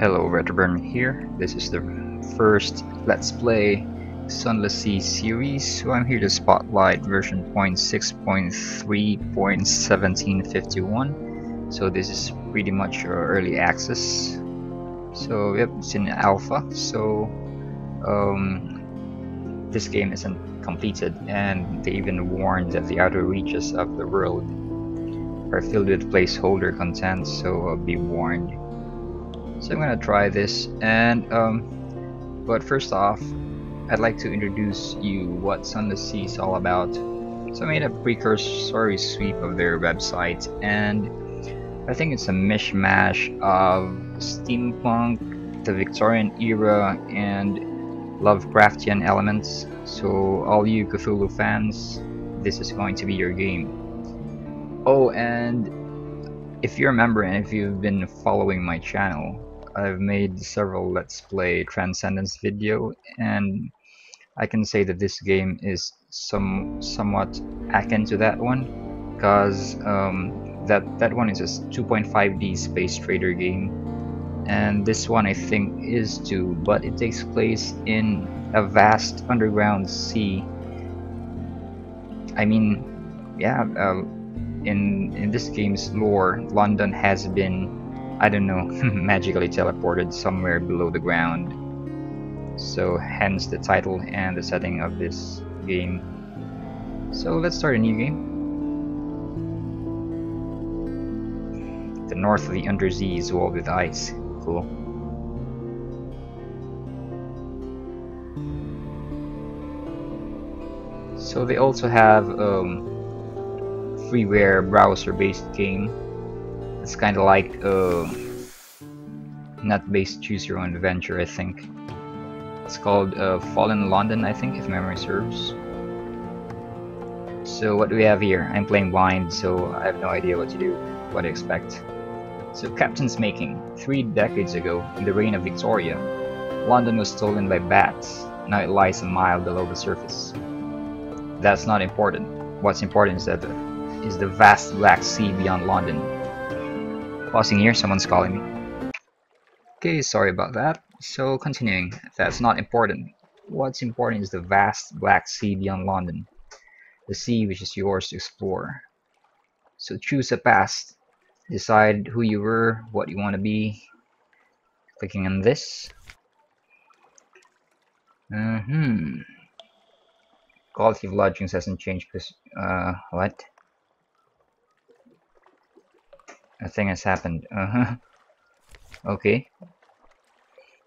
Hello, Redburn here. This is the first Let's Play Sunless Sea series, so I'm here to spotlight version 0.6.3.1751. So this is pretty much early access. So yep, it's in alpha. So this game isn't completed, and they even warned that the outer reaches of the world are filled with placeholder content, so be warned. So I'm gonna try this, and but first off, I'd like to introduce you what Sunless Sea is all about. So I made a precursory sweep of their website, and I think it's a mishmash of steampunk, the Victorian era, and Lovecraftian elements. So all you Cthulhu fans, this is going to be your game. Oh, and if you remember, and if you've been following my channel, I've made several Let's Play Transcendence video, and I can say that this game is somewhat akin to that one, because that one is a 2.5D space trader game, and this one I think is too, but it takes place in a vast underground sea. I mean, yeah, in this game's lore, London has been, I don't know, magically teleported somewhere below the ground. So hence the title and the setting of this game. So let's start a new game. The north of the undersea is walled with ice. Cool. So they also have freeware browser-based game. It's kind of like net-based choose-your-own adventure, I think. It's called Fallen London, I think, if memory serves. So what do we have here? I'm playing blind, so I have no idea what to do, what to expect. So Captain's Making. 3 decades ago, in the reign of Victoria, London was stolen by bats. Now it lies a mile below the surface. That's not important. What's important is that is the vast Black Sea beyond London. Pausing here, someone's calling me. Okay, sorry about that. So continuing, that's not important. What's important is the vast Black Sea beyond London. The sea which is yours to explore. So choose a past. Decide who you were, what you want to be. Clicking on this. Quality of lodgings hasn't changed because, what? A thing has happened. Okay.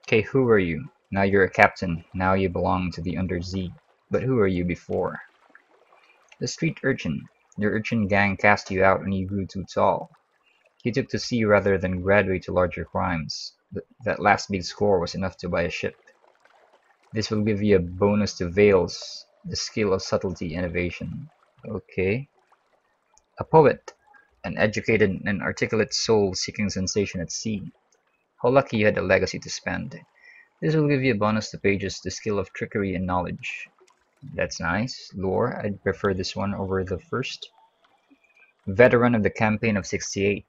Okay, who are you? Now you're a captain. Now you belong to the undersea. But who are you before? The street urchin. Your urchin gang cast you out when you grew too tall. You took to sea rather than graduate to larger crimes. That last big score was enough to buy a ship. This will give you a bonus to veils, the skill of subtlety and evasion. Okay. A poet. An educated and articulate soul seeking sensation at sea. How lucky you had a legacy to spend. This will give you a bonus to pages, the skill of trickery and knowledge. That's nice. Lore, I'd prefer this one over the first. Veteran of the campaign of 68.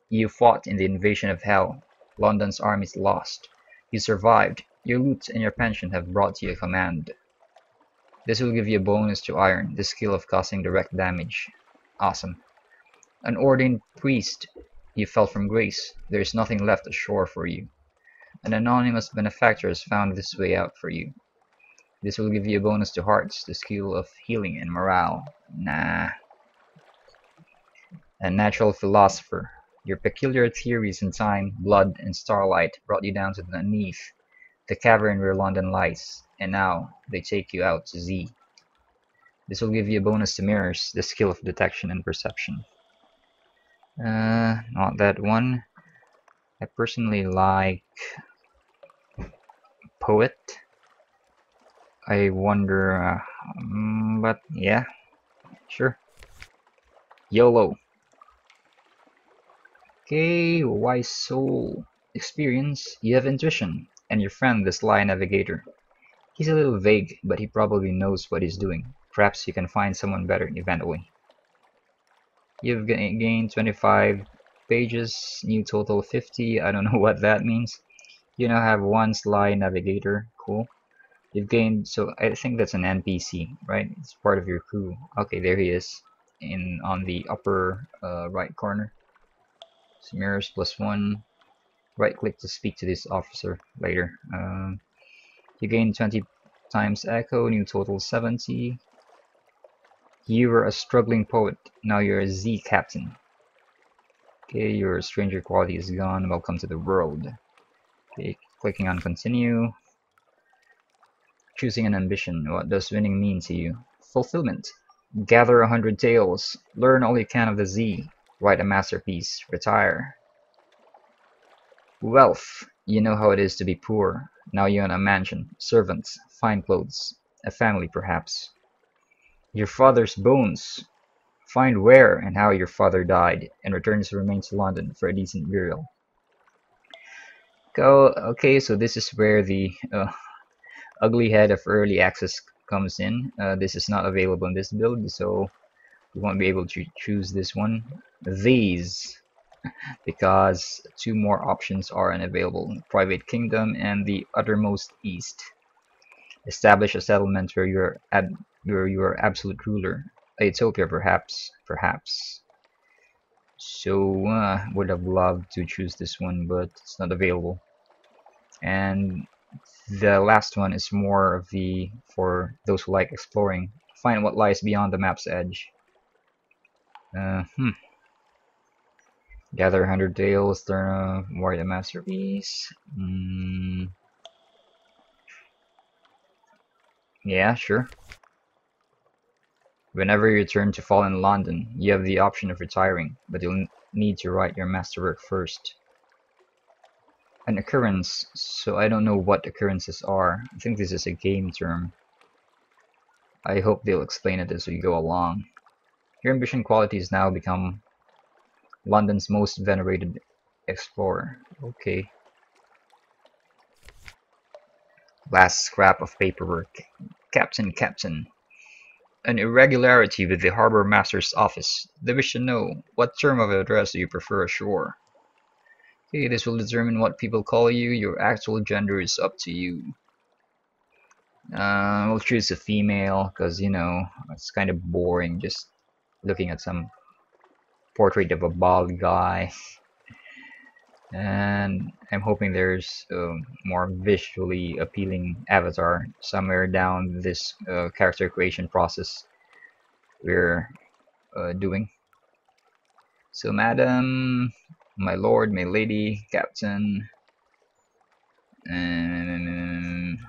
You fought in the invasion of hell. London's armies lost. You survived. Your loot and your pension have brought you a command. This will give you a bonus to iron, the skill of causing direct damage. Awesome. An ordained priest. You fell from grace. There is nothing left ashore for you. An anonymous benefactor has found this way out for you. This will give you a bonus to hearts, the skill of healing and morale. Nah. A natural philosopher. Your peculiar theories in time, blood, and starlight brought you down to beneath the cavern where London lies, and now they take you out to sea. This will give you a bonus to mirrors, the skill of detection and perception. Not that one. I personally like poet. I wonder, but yeah, sure. YOLO. Okay, wise soul. Experience, you have intuition, and your friend the sly navigator. He's a little vague, but he probably knows what he's doing. Perhaps you can find someone better eventually. You've gained 25 pages, new total 50, I don't know what that means. You now have one sly navigator. Cool. You've gained, so I think that's an NPC, right? It's part of your crew. Okay, there he is, in on the upper right corner. So mirrors +1. Right click to speak to this officer later. You gain 20 times echo, new total 70. You were a struggling poet, now you're a Z captain. Okay, your stranger quality is gone. Welcome to the world. Okay, clicking on continue. Choosing an ambition. What does winning mean to you? Fulfillment. Gather 100 tales. Learn all you can of the Z. Write a masterpiece. Retire. Wealth. You know how it is to be poor. Now you own a mansion, servants, fine clothes, a family perhaps. Your father's bones. Find where and how your father died, and return his remains to London for a decent burial. Okay, so this is where the ugly head of early access comes in. This is not available in this build, so you won't be able to choose this one. These, because two more options are unavailable: Private Kingdom and the Uttermost East. Establish a settlement where you are absolute ruler. A utopia, perhaps. So would have loved to choose this one, but it's not available. And the last one is more of the for those who like exploring. Find what lies beyond the map's edge. Uh, hmm. Gather 100 tales, learn warrior masterpiece. Yeah, sure. Whenever you return to Fallen London, you have the option of retiring, but you'll need to write your masterwork first. An occurrence, so I don't know what occurrences are. I think this is a game term. I hope they'll explain it as we go along. Your ambition qualities now become London's most venerated explorer. Okay. Last scrap of paperwork. Captain. An irregularity with the Harbour Master's office. They wish to know, what term of address do you prefer ashore? Okay, this will determine what people call you. Your actual gender is up to you. We'll choose a female, because, you know, it's kind of boring just looking at some portrait of a bald guy. And I'm hoping there's a more visually appealing avatar somewhere down this character creation process we're doing. So, madam, my lord, my lady, captain, and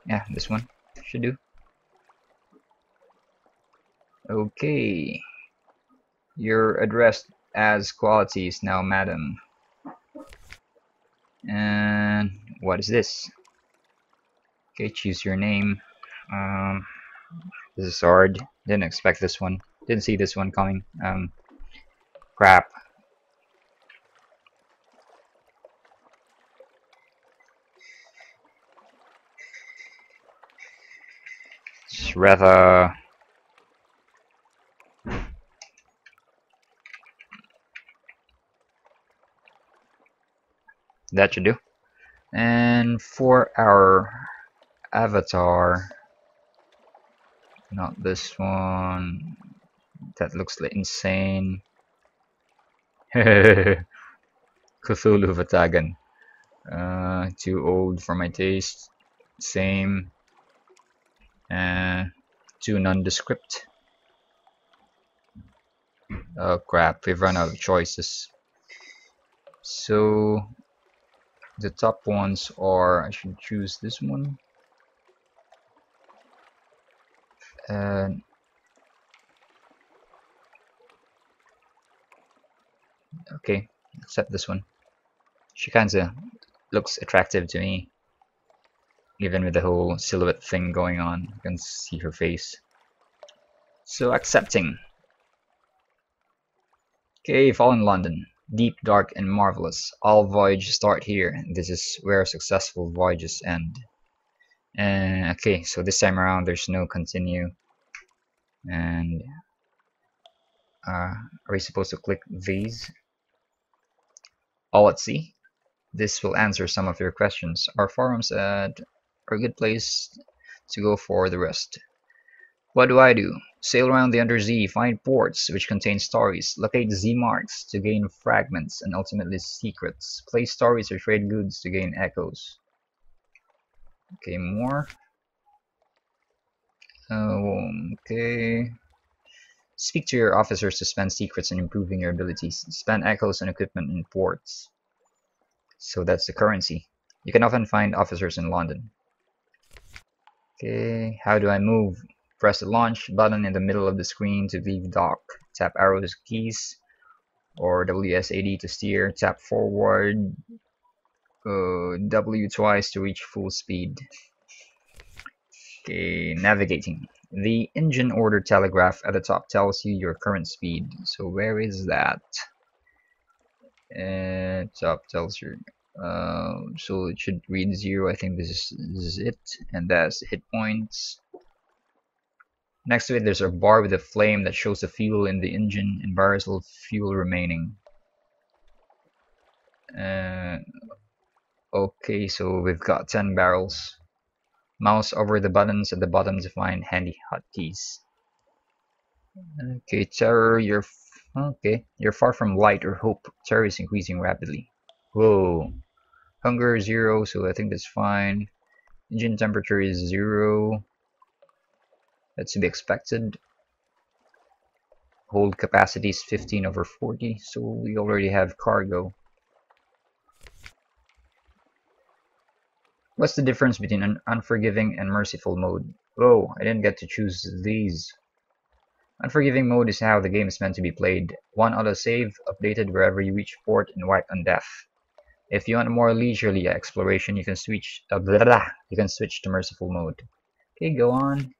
yeah, this one should do. Okay, you're addressed as qualities now, madam. And what is this? Okay, choose your name. This is hard. Didn't expect this one. Didn't see this one coming. Crap. It's rather. That should do. And for our avatar, not this one. That looks like insane. Cthulhu Vatagan. Too old for my taste. Same. Too nondescript. Oh crap, we've run out of choices. So the top ones are, I should choose this one. Okay, accept this one. She kinda looks attractive to me. Even with the whole silhouette thing going on, you can see her face. So accepting. Okay, Fallen London. Deep, dark, and marvelous. All voyages start here. This is where successful voyages end. Okay, so this time around there's no continue. And are we supposed to click these? All at sea? This will answer some of your questions. Our forums are a good place to go for the rest. What do? Sail around the undersea, find ports which contain stories, locate Z marks to gain fragments and ultimately secrets, place stories or trade goods to gain echoes. Okay, more. Okay. Speak to your officers to spend secrets and improving your abilities. Spend echoes and equipment in ports. So that's the currency. You can often find officers in London. Okay, how do I move? Press the launch button in the middle of the screen to leave dock. Tap arrows keys or WSAD to steer. Tap forward. W twice to reach full speed. Okay, navigating. The engine order telegraph at the top tells you your current speed. So where is that? Top tells you. So it should read 0. I think this is it, and that's hit points. Next to it, there's a bar with a flame that shows the fuel in the engine and barrels of fuel remaining. Okay, so we've got 10 barrels. Mouse over the buttons at the bottom to find handy hotkeys. Okay, terror, you're far from light or hope. Terror is increasing rapidly. Whoa. Hunger 0, so I think that's fine. Engine temperature is 0. That's to be expected. Hold capacity is 15/40, so we already have cargo. What's the difference between an unforgiving and merciful mode? Oh, I didn't get to choose these. Unforgiving mode is how the game is meant to be played. One autosave, updated wherever you reach port and wiped on death. If you want a more leisurely exploration, you can switch to merciful mode. Okay, go on.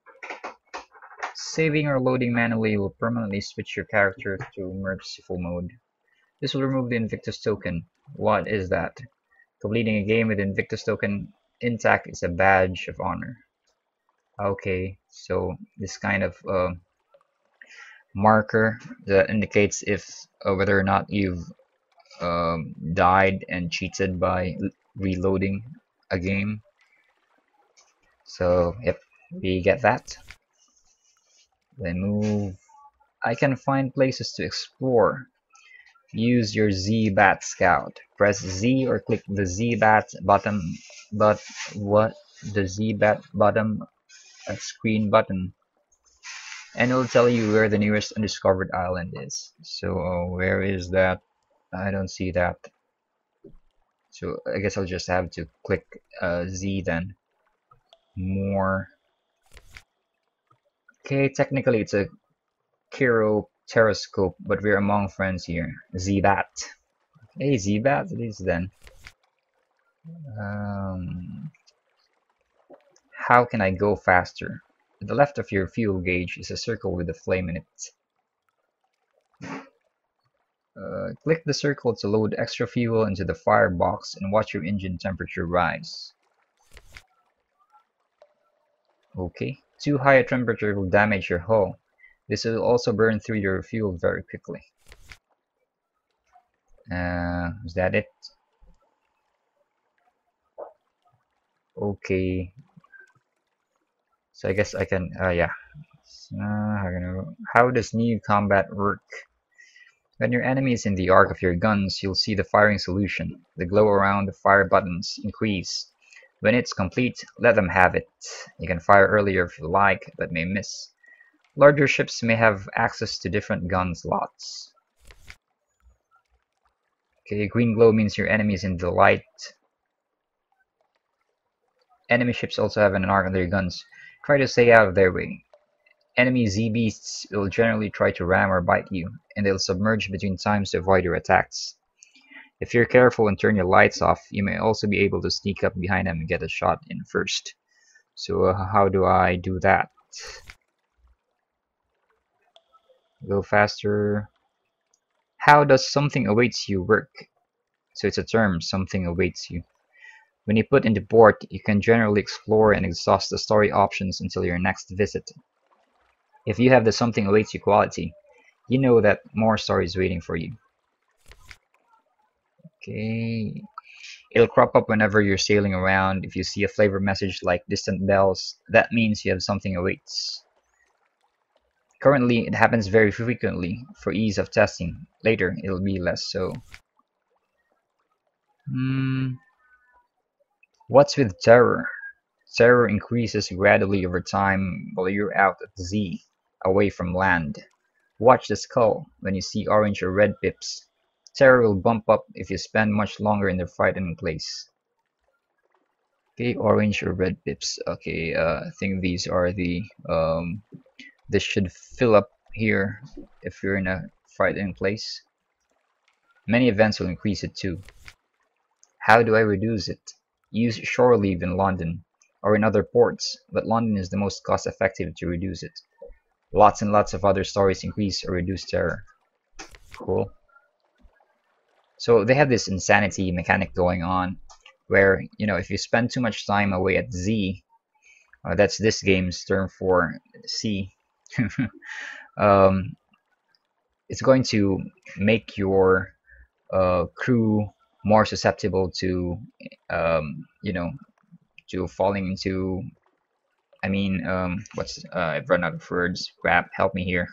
Saving or loading manually will permanently switch your character to merciful mode. This will remove the Invictus token. What is that? Completing a game with Invictus token intact is a badge of honor. Okay, so this kind of marker that indicates if whether or not you've died and cheated by reloading a game. So yep, we get that. Then move. I can find places to explore. Use your Z-Bat Scout. Press Z or click the Z-Bat bottom, the Z-Bat bottom screen button, and it'll tell you where the nearest undiscovered island is. So where is that? I don't see that. So I guess I'll just have to click Z then. More. Okay, technically it's a Chiropteroscope, but we're among friends here. Z-Bat. Hey, Z-Bat it is then. How can I go faster? To the left of your fuel gauge is a circle with a flame in it. Click the circle to load extra fuel into the firebox and watch your engine temperature rise. Okay, too high a temperature will damage your hull. This will also burn through your fuel very quickly. Is that it? Okay. So I guess I can, yeah. How does new combat work? When your enemy is in the arc of your guns, you'll see the firing solution. The glow around the fire buttons increase. When it's complete, let them have it. You can fire earlier if you like, but may miss. Larger ships may have access to different gun slots. Okay, green glow means your enemy is in the light. Enemy ships also have an arc on their guns. Try to stay out of their way. Enemy Z-Beasts will generally try to ram or bite you, and they'll submerge between times to avoid your attacks. If you're careful and turn your lights off, you may also be able to sneak up behind them and get a shot in first. So how do I do that? Go faster. How does something awaits you work? So it's a term, something awaits you. When you put into port, you can generally explore and exhaust the story options until your next visit. If you have the something awaits you quality, you know that more story is waiting for you. Okay. It'll crop up whenever you're sailing around. If you see a flavor message like distant bells, that means you have something awaits. Currently, it happens very frequently for ease of testing. Later, it'll be less so. What's with terror? Terror increases gradually over time while you're out at sea, away from land. Watch the skull when you see orange or red pips. Terror will bump up if you spend much longer in the frightening place. Okay, orange or red pips. Okay, I think these are the this should fill up here if you're in a frightening place. Many events will increase it too. How do I reduce it? Use shore leave in London or in other ports, but London is the most cost effective to reduce it. Lots and lots of other stories increase or reduce terror. Cool. So they have this insanity mechanic going on where, you know, if you spend too much time away at Z, that's this game's term for sea, it's going to make your crew more susceptible to, you know, to falling into, I mean, I've run out of words. Crap, help me here.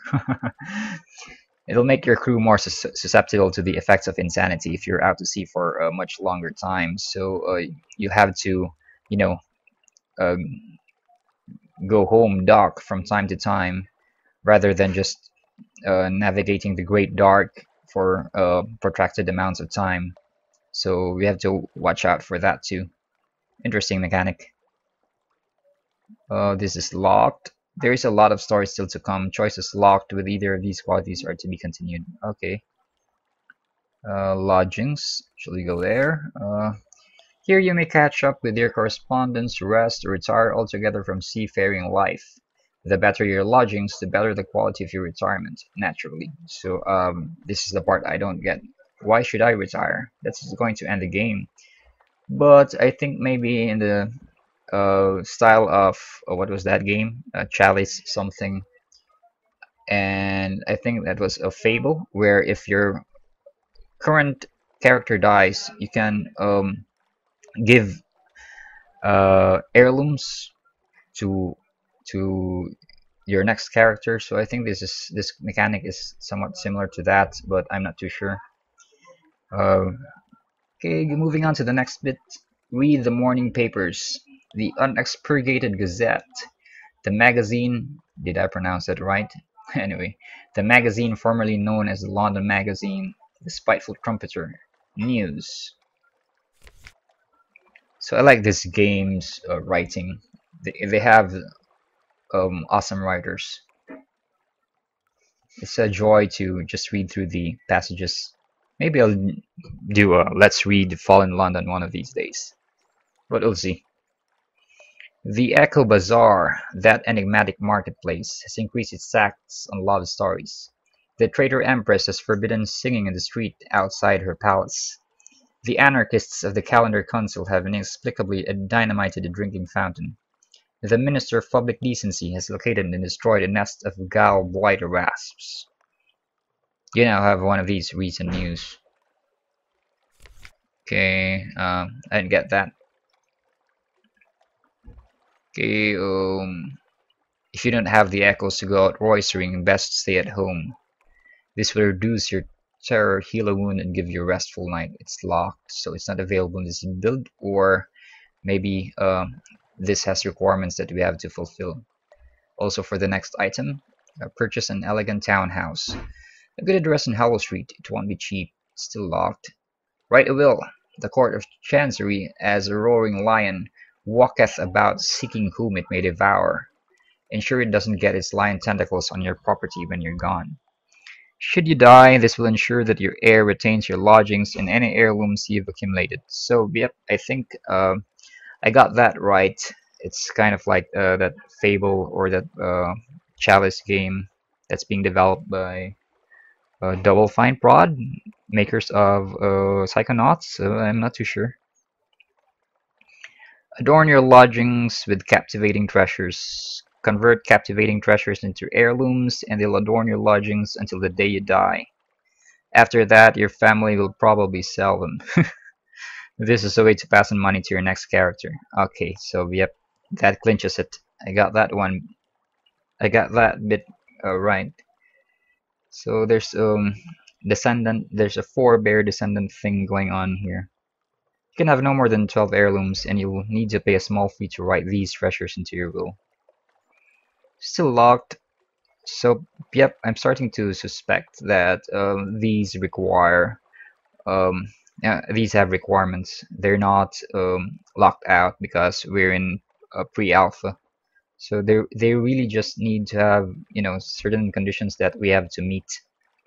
It'll make your crew more susceptible to the effects of insanity if you're out to sea for a much longer time. So you have to, you know, go home dock from time to time rather than just navigating the Great Dark for protracted amounts of time. So we have to watch out for that too. Interesting mechanic. This is locked. There is a lot of stories still to come. Choices locked with either of these qualities are to be continued. Okay. Lodgings. Shall we go there? Here you may catch up with your correspondence, rest, or retire altogether from seafaring life. The better your lodgings, the better the quality of your retirement, naturally. So this is the part I don't get. Why should I retire? That's going to end the game. But I think maybe in the style of what was that game? Chalice something. And I think that was a fable where if your current character dies, you can give heirlooms to your next character. So I think this mechanic is somewhat similar to that, but I'm not too sure. Okay, moving on to the next bit. Read the morning papers. The Unexpurgated Gazette. The magazine. Did I pronounce that right? Anyway, the magazine formerly known as the London Magazine. The Spiteful Trumpeter. News. So I like this game's writing. They have awesome writers. It's a joy to just read through the passages. Maybe I'll do a Let's Read Fallen London one of these days. But we'll see. The Echo Bazaar, that enigmatic marketplace, has increased its tax on love stories. The traitor empress has forbidden singing in the street outside her palace. The anarchists of the Calendar Council have inexplicably dynamited the drinking fountain. The Minister of Public Decency has located and destroyed a nest of gall blighter wasps. You now have one of these recent news. Okay, I didn't get that. Okay, if you don't have the echoes to go out roistering, best stay at home. This will reduce your terror, heal a wound, and give you a restful night. It's locked, so it's not available in this build, or maybe this has requirements that we have to fulfill. Also, for the next item, purchase an elegant townhouse. A good address in Howell Street. It won't be cheap. It's still locked. Write a will. The court of chancery, as a roaring lion, walketh about seeking whom it may devour. Ensure it doesn't get its lion tentacles on your property when you're gone. Should you die, this will ensure that your heir retains your lodgings and any heirlooms you've accumulated. So, yep, I think I got that right. It's kind of like that Fable or that Chalice game that's being developed by Double Fine Prod, makers of Psychonauts. I'm not too sure. Adorn your lodgings with captivating treasures. Convert captivating treasures into heirlooms, and they'll adorn your lodgings until the day you die. After that, your family will probably sell them. This is a way to pass on money to your next character. Okay, so yep, that clinches it. I got that one. I got that bit right. So there's descendant. There's a forebear descendant thing going on here. You can have no more than 12 heirlooms, and you'll need to pay a small fee to write these treasures into your will. Still locked. So yep, I'm starting to suspect that these require these have requirements. They're not locked out because we're in pre-alpha. So they really just need to have, you know, certain conditions that we have to meet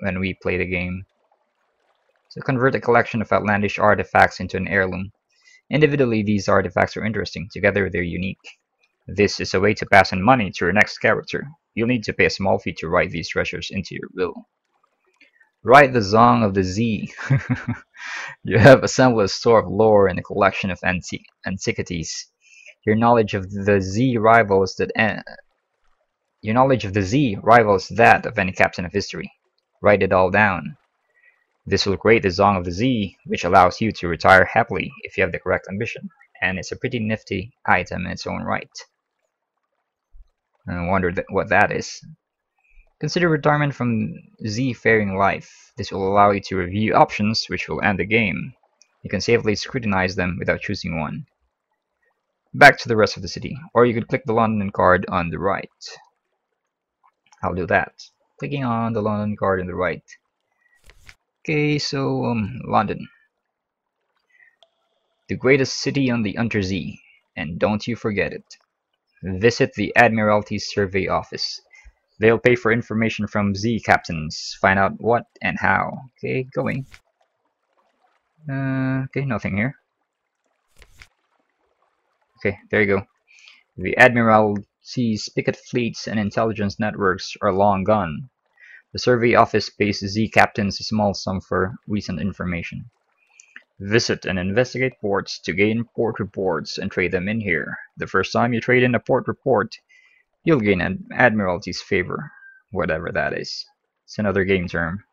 when we play the game. So convert a collection of outlandish artifacts into an heirloom. Individually, these artifacts are interesting. Together, they're unique. This is a way to pass on money to your next character. You'll need to pay a small fee to write these treasures into your will. Write the Song of the Z. You have assembled a store of lore and a collection of antiquities. Your knowledge of the Z rivals that of any captain of history. Write it all down. This will create the Song of the Z, which allows you to retire happily if you have the correct ambition, and it's a pretty nifty item in its own right. I wonder what that is. Consider retirement from Z-faring life. This will allow you to review options which will end the game. You can safely scrutinize them without choosing one. Back to the rest of the city, or you could click the London card on the right. I'll do that. Clicking on the London card on the right. Okay, so London. The greatest city on the Untersee, and don't you forget it. Visit the Admiralty's survey office. They'll pay for information from Z captains. Find out what and how. Okay, going. Okay, nothing here. Okay, there you go. The Admiralty's picket fleets and intelligence networks are long gone. The survey office pays Z captains a small sum for recent information. Visit and investigate ports to gain port reports and trade them in here. The first time you trade in a port report, you'll gain an Admiralty's favor, whatever that is. It's another game term.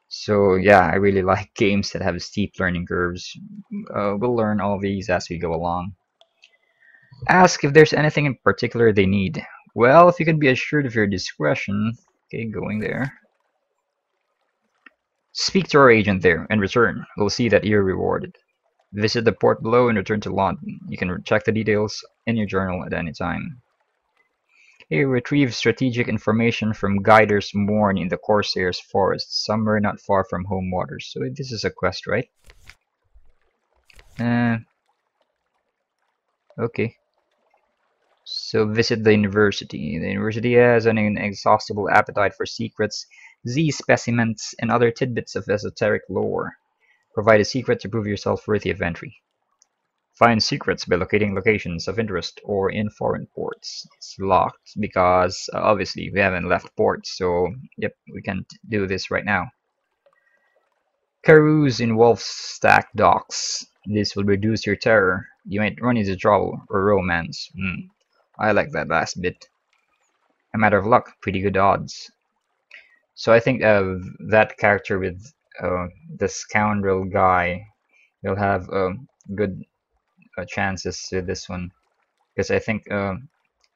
So yeah, I really like games that have steep learning curves. We'll learn all these as we go along. Ask if there's anything in particular they need. Well, if you can be assured of your discretion. Okay, going there. Speak to our agent there and return. We'll see that you're rewarded. Visit the port below and return to London. You can check the details in your journal at any time. Hey, retrieve strategic information from Guiders Mourn in the Corsair's Forest, somewhere not far from home waters. So this is a quest, right? Okay. So visit the university. The university has an inexhaustible appetite for secrets, Z specimens, and other tidbits of esoteric lore. Provide a secret to prove yourself worthy of entry. Find secrets by locating locations of interest or in foreign ports. It's locked because obviously we haven't left port, so yep, we can't do this right now. Carouse in Wolfstack Docks. This will reduce your terror. You might run into trouble or romance. I like that last bit. A matter of luck, pretty good odds. So I think that character with the scoundrel guy will have good chances with this one, because I think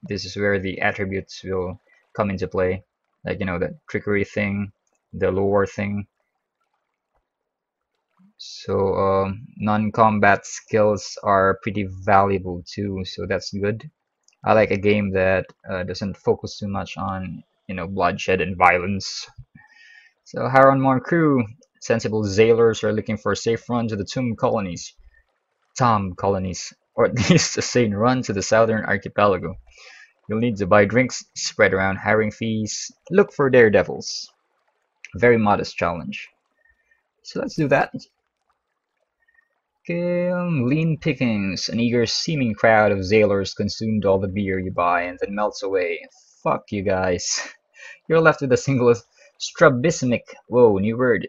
this is where the attributes will come into play, like, you know, the trickery thing, the lore thing. So non-combat skills are pretty valuable too, so that's good. I like a game that doesn't focus too much on, you know, bloodshed and violence. So Haron crew, sensible sailors are looking for a safe run to the Tom colonies, or at least a sane run to the southern archipelago. You'll need to buy drinks, spread around hiring fees, look for daredevils. Very modest challenge. So let's do that. Okay, lean pickings. An eager seeming crowd of sailors consumed all the beer you buy and then melts away. Fuck you guys. You're left with a single strabismic, whoa, new word,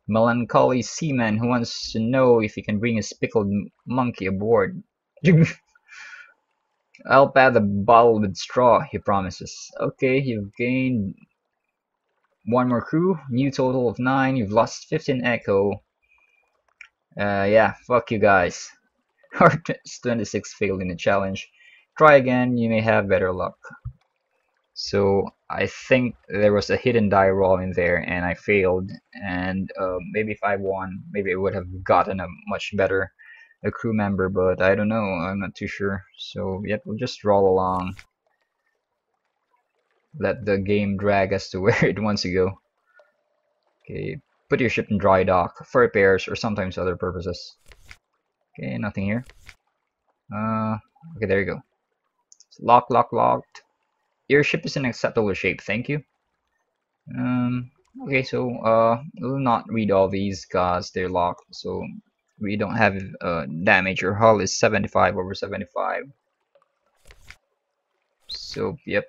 melancholy seaman who wants to know if he can bring his pickled monkey aboard. I'll pad the bottle with straw, he promises. Okay, you've gained one more crew, new total of 9. You've lost 15 echo. Yeah, fuck you guys. Our 26 failed in the challenge. Try again, you may have better luck. So I think there was a hidden die roll in there and I failed, and maybe if I won, maybe I would have gotten a much better crew member, but I don't know, I'm not too sure. So yep, we'll just roll along. Let the game drag us to where it wants to go. Okay, put your ship in dry dock for repairs or sometimes other purposes. Okay, nothing here. Okay, there you go. Locked. Your ship is in acceptable shape, thank you. Okay, so we'll not read all these because they're locked, so we don't have damage. Your hull is 75 over 75. So yep.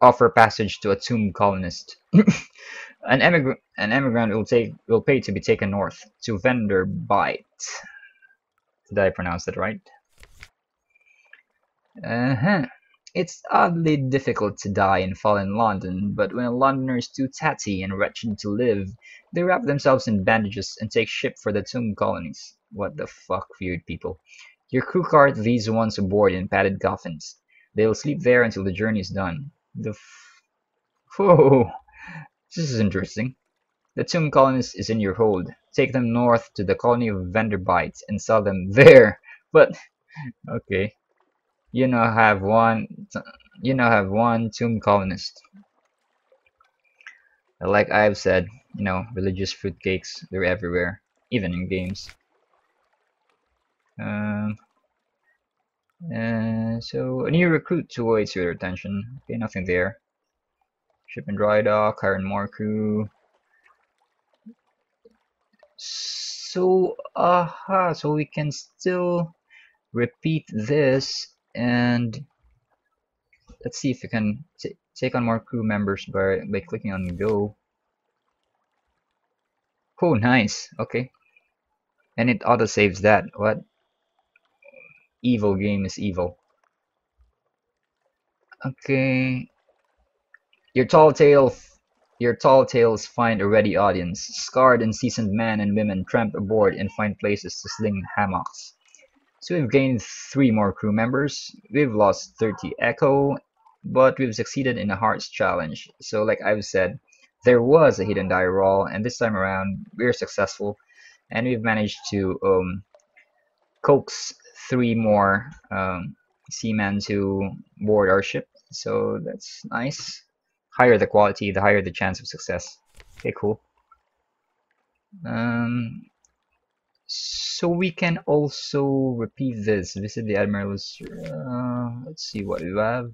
Offer passage to a tomb colonist. An emigrant will pay to be taken north to Vendor Bite. Did I pronounce that right? It's oddly difficult to die and fall in London, but when a Londoner is too tatty and wretched to live, they wrap themselves in bandages and take ship for the tomb colonies. What the fuck, weird people. Your crew cart these ones aboard in padded coffins. They will sleep there until the journey is done. Whoa, this is interesting. The tomb colonist is in your hold. Take them north to the colony of Vanderbites and sell them there. But okay. You now have one tomb colonist. Like I've said, you know, religious fruitcakes, they're everywhere, even in games. So a new recruit awaits your attention. Okay, nothing there. Ship and dry dock, hire more crew. So so we can still repeat this, and let's see if we can take on more crew members by clicking on go. Oh, nice. Okay, and it auto saves that. What? Evil game is evil. Okay, your tall tales find a ready audience. Scarred and seasoned men and women tramp aboard and find places to sling hammocks. So we've gained 3 more crew members. We've lost 30 echo, but we've succeeded in a hearts challenge. So like I've said, there was a hidden die roll, and this time around we're successful, and we've managed to coax 3 more seamen to board our ship. So that's nice. Higher the quality, the higher the chance of success. Okay, cool. So we can also repeat this. Visit the admiral's. Let's see what we have.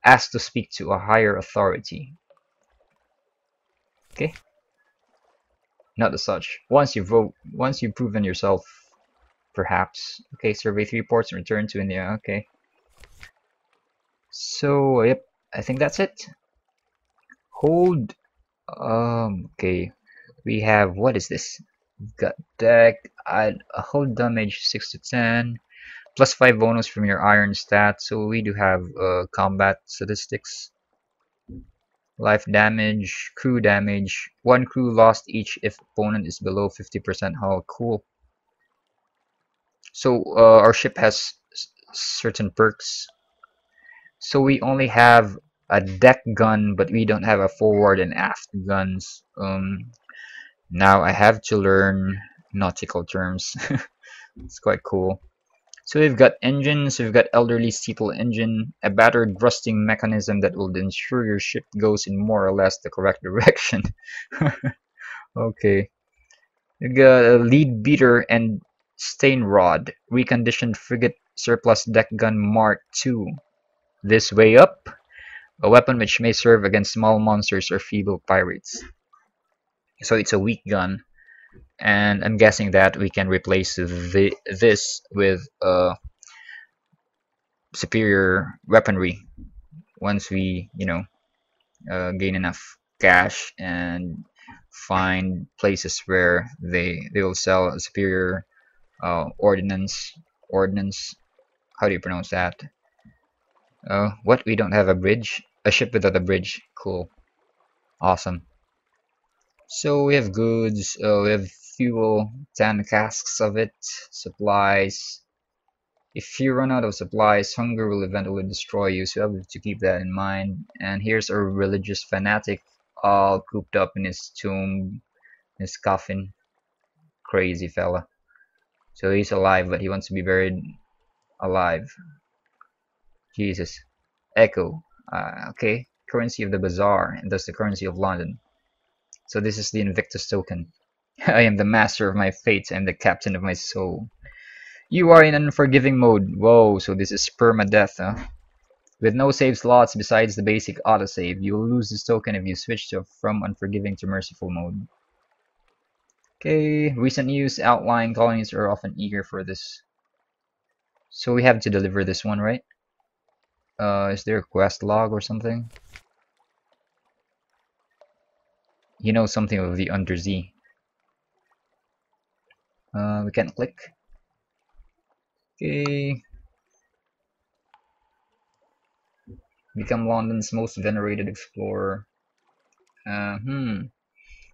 Ask to speak to a higher authority. Okay. Not as such. Once you've proven yourself, perhaps. Okay. Survey 3 ports and return to India. Okay. So yep, I think that's it. Hold. Okay. We have, what is this? We've got deck. Add a hold damage 6 to 10. Plus 5 bonus from your iron stat. So we do have combat statistics. Life damage, crew damage. 1 crew lost each if opponent is below 50% hull. Cool. So our ship has certain perks. So we only have a deck gun, but we don't have a forward and aft guns. Now I have to learn nautical terms. It's quite cool. So we've got engines, we've got elderly steeple engine, a battered rusting mechanism that will ensure your ship goes in more or less the correct direction. Okay. We've got a lead beater and stain rod, reconditioned frigate surplus deck gun Mark II. This way up, a weapon which may serve against small monsters or feeble pirates. So it's a weak gun, and I'm guessing that we can replace this with superior weaponry once we, you know, gain enough cash and find places where they will sell a superior ordnance. How do you pronounce that? What? We don't have a bridge? A ship without a bridge. Cool. Awesome. So we have goods, we have fuel, 10 casks of it, supplies. If you run out of supplies, hunger will eventually destroy you, so you have to keep that in mind. And here's a religious fanatic, all cooped up in his tomb, his coffin. Crazy fella. So he's alive, but he wants to be buried alive. Jesus. Echo. Okay. Currency of the bazaar, and thus the currency of London. So this is the Invictus token. I am the master of my fate, I am the captain of my soul. You are in unforgiving mode. Whoa, so this is permadeath, huh? With no save slots besides the basic autosave, you will lose this token if you switch from unforgiving to merciful mode. Okay, recent news, outlying colonies are often eager for this. So we have to deliver this one, right? Is there a quest log or something? You know something of the Undersea. We can't click. Okay. Become London's most venerated explorer.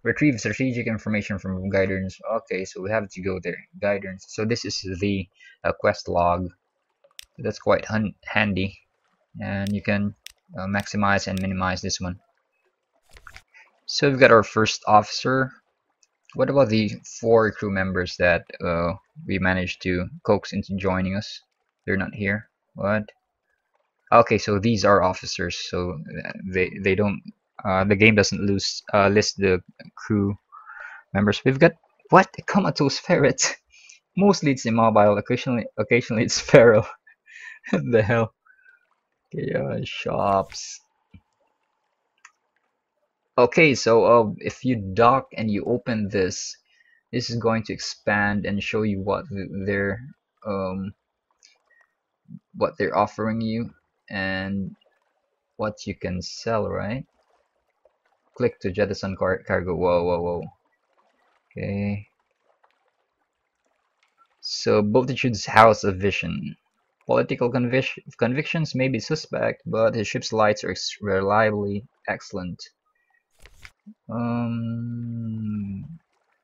Retrieve strategic information from guidance. Okay, so we have to go there. Guidance. So this is the quest log. That's quite handy. And you can maximize and minimize this one. So we've got our first officer. What about the 4 crew members that we managed to coax into joining us? They're not here. What? Okay, so these are officers. So they don't. The game doesn't list the crew members. We've got what? A comatose ferret. Mostly it's immobile. Occasionally it's feral. What the hell? Okay, shops. Okay, so if you dock and you open this, this is going to expand and show you um, what they're offering you and what you can sell, right? Click to jettison cargo. Whoa, whoa, whoa. Okay. So Bultitude's House of Vision. Political convictions may be suspect, but his ship's lights are reliably excellent.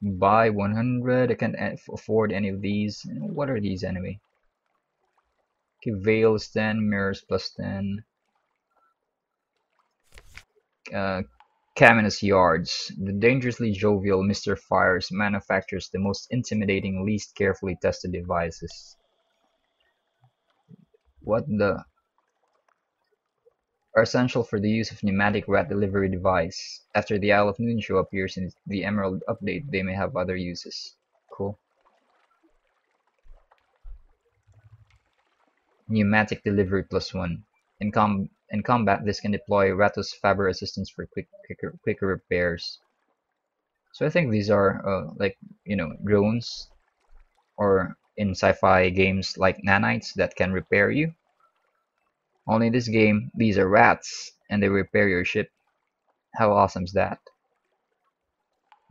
Buy 100. I can't afford any of these. What are these anyway? Okay, veils 10, mirrors plus 10. Caminus Yards. The dangerously jovial Mr. Fires manufactures the most intimidating, least carefully tested devices. What the? Are essential for the use of pneumatic rat delivery device. After the Isle of Moon show appears in the Emerald update, they may have other uses. Cool. Pneumatic delivery plus 1. In combat, this can deploy Ratos Faber assistance for quicker repairs. So I think these are like, you know, drones, or in sci-fi games like nanites that can repair you. Only in this game, these are rats and they repair your ship. How awesome is that?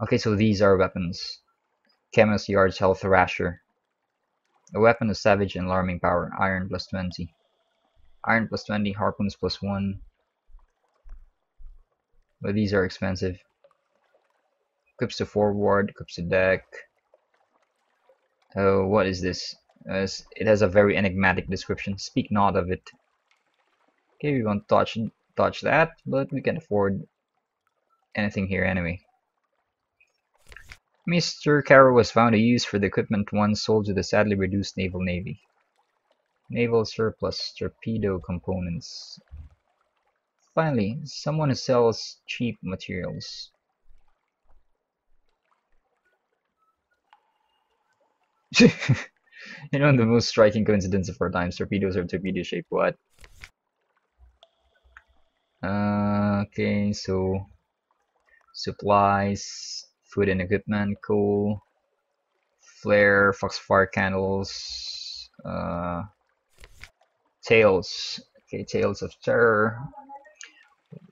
Okay, so these are weapons. Camus Yard's Health Thrasher. A weapon of savage and alarming power. Iron plus 20. Iron plus 20, harpoons plus 1. But these are expensive. Equips to forward, equips to deck. Oh, what is this? It has a very enigmatic description. Speak not of it. Okay, we won't touch that, but we can afford anything here anyway. Mr. Caro was found a use for the equipment once sold to the sadly reduced naval navy. Naval surplus torpedo components. Finally, someone who sells cheap materials. You know, the most striking coincidence of our times, torpedoes are torpedo shaped. What? Okay, so supplies, food and equipment, cool. Flare, foxfire candles, tales. Okay, tales of terror.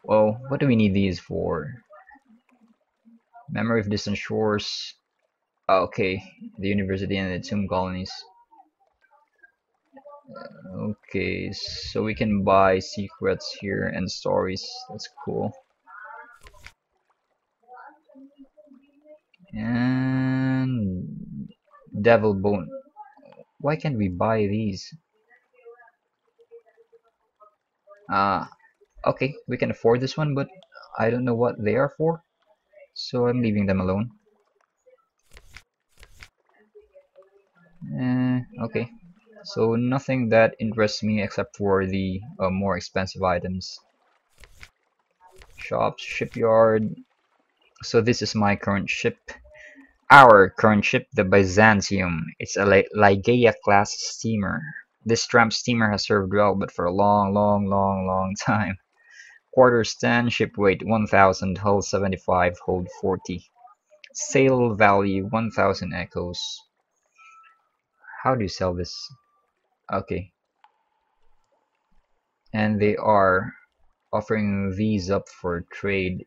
Well, what do we need these for? Memory of distant shores. Okay, the university and the tomb colonies. Okay, so we can buy secrets here and stories. That's cool. And devil bone. Why can't we buy these? Ah, okay, we can afford this one, but I don't know what they are for, so I'm leaving them alone. Okay. So nothing that interests me except for the more expensive items. Shops, shipyard. So this is my current ship. Our current ship, the Byzantium. It's a Ligeia class steamer. This tramp steamer has served well, but for a long time. Quarters 10, ship weight 1000, hull 75, hold 40. Sale value 1000 echoes. How do you sell this? Okay. And they are offering these up for trade,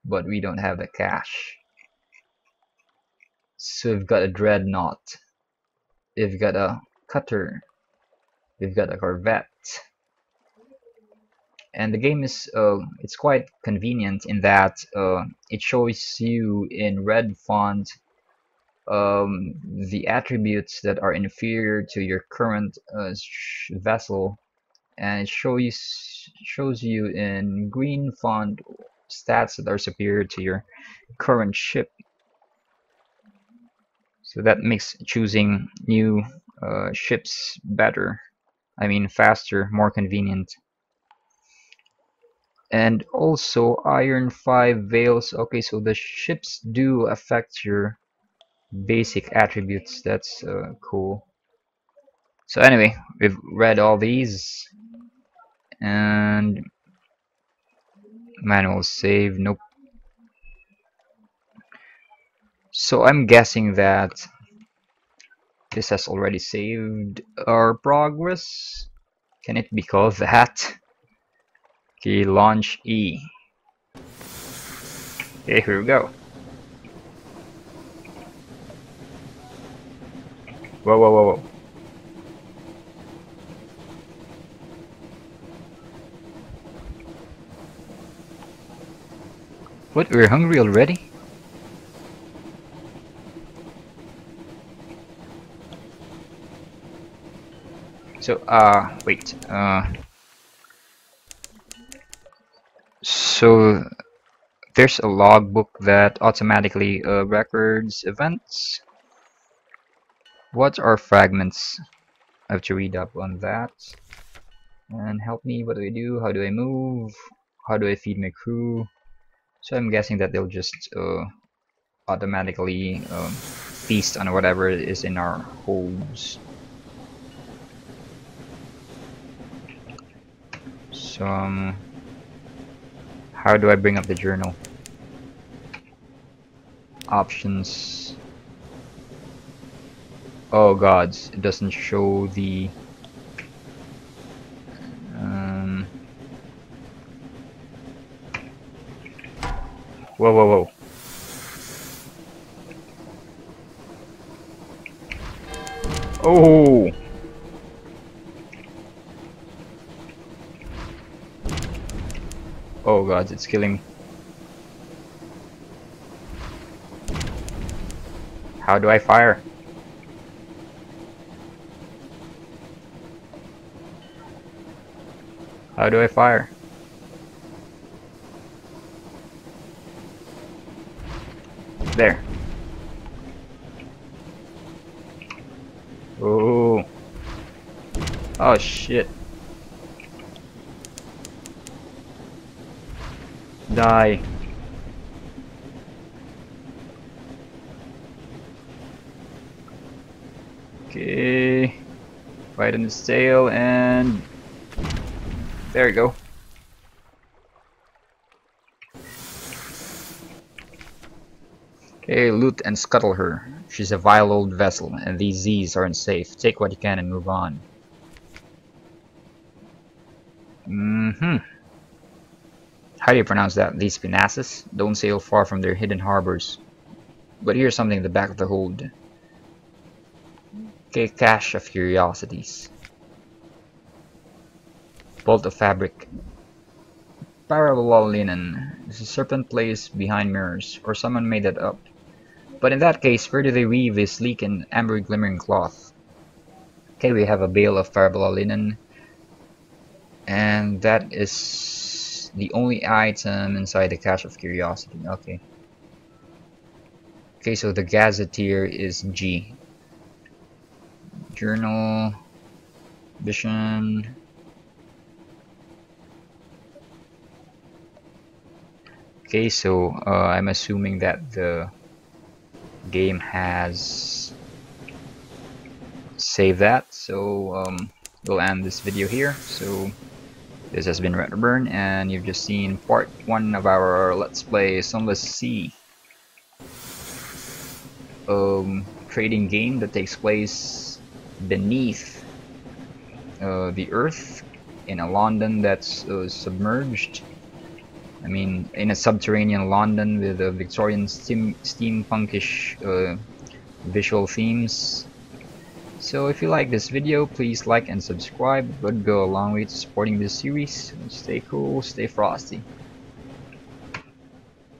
but we don't have the cash. So we've got a dreadnought, we've got a cutter, we've got a corvette, and the game is it's quite convenient in that it shows you in red font the attributes that are inferior to your current vessel, and it shows you in green font stats that are superior to your current ship. So that makes choosing new ships better. I mean faster, more convenient. And also iron 5 veils. Okay, so the ships do affect your basic attributes. That's cool. So anyway, we've read all these. And manual save, nope. So I'm guessing that this has already saved our progress. Can it be called that? Okay, launch E. Okay, here we go. Whoa. What, we're hungry already? So, wait, so there's a logbook that automatically records events. What are fragments? I have to read up on that. And help me, what do I do? How do I move? How do I feed my crew? So I'm guessing that they'll just automatically feast on whatever is in our holds. So how do I bring up the journal? Options. Oh gods, it doesn't show the whoa. Oh! Oh god, it's killing me. How do I fire? How do I fire? There. Oh. Oh shit. Die. Okay. Right on the sail and there we go. Okay, loot and scuttle her. She's a vile old vessel, and these Z's aren't safe. Take what you can and move on. How do you pronounce that? These pinasses? Don't sail far from their hidden harbors. But here's something in the back of the hold. Okay, cache of curiosities. Bolt of fabric. Parallel linen. This is serpent placed behind mirrors, or someone made that up. But in that case, where do they weave this sleek and amber glimmering cloth? Okay, we have a bale of parallel linen, and that is the only item inside the cache of curiosity. Okay. Okay, so the gazetteer is G. Journal, vision. Okay, so I'm assuming that the game has saved that, so we'll end this video here. So this has been Redburn, and you've just seen part 1 of our Let's Play Sunless Sea trading game that takes place beneath the earth in a London that's submerged. I mean, in a subterranean London with a Victorian steampunkish visual themes. So if you like this video, please like and subscribe. It would go a long way to supporting this series. Stay cool, stay frosty.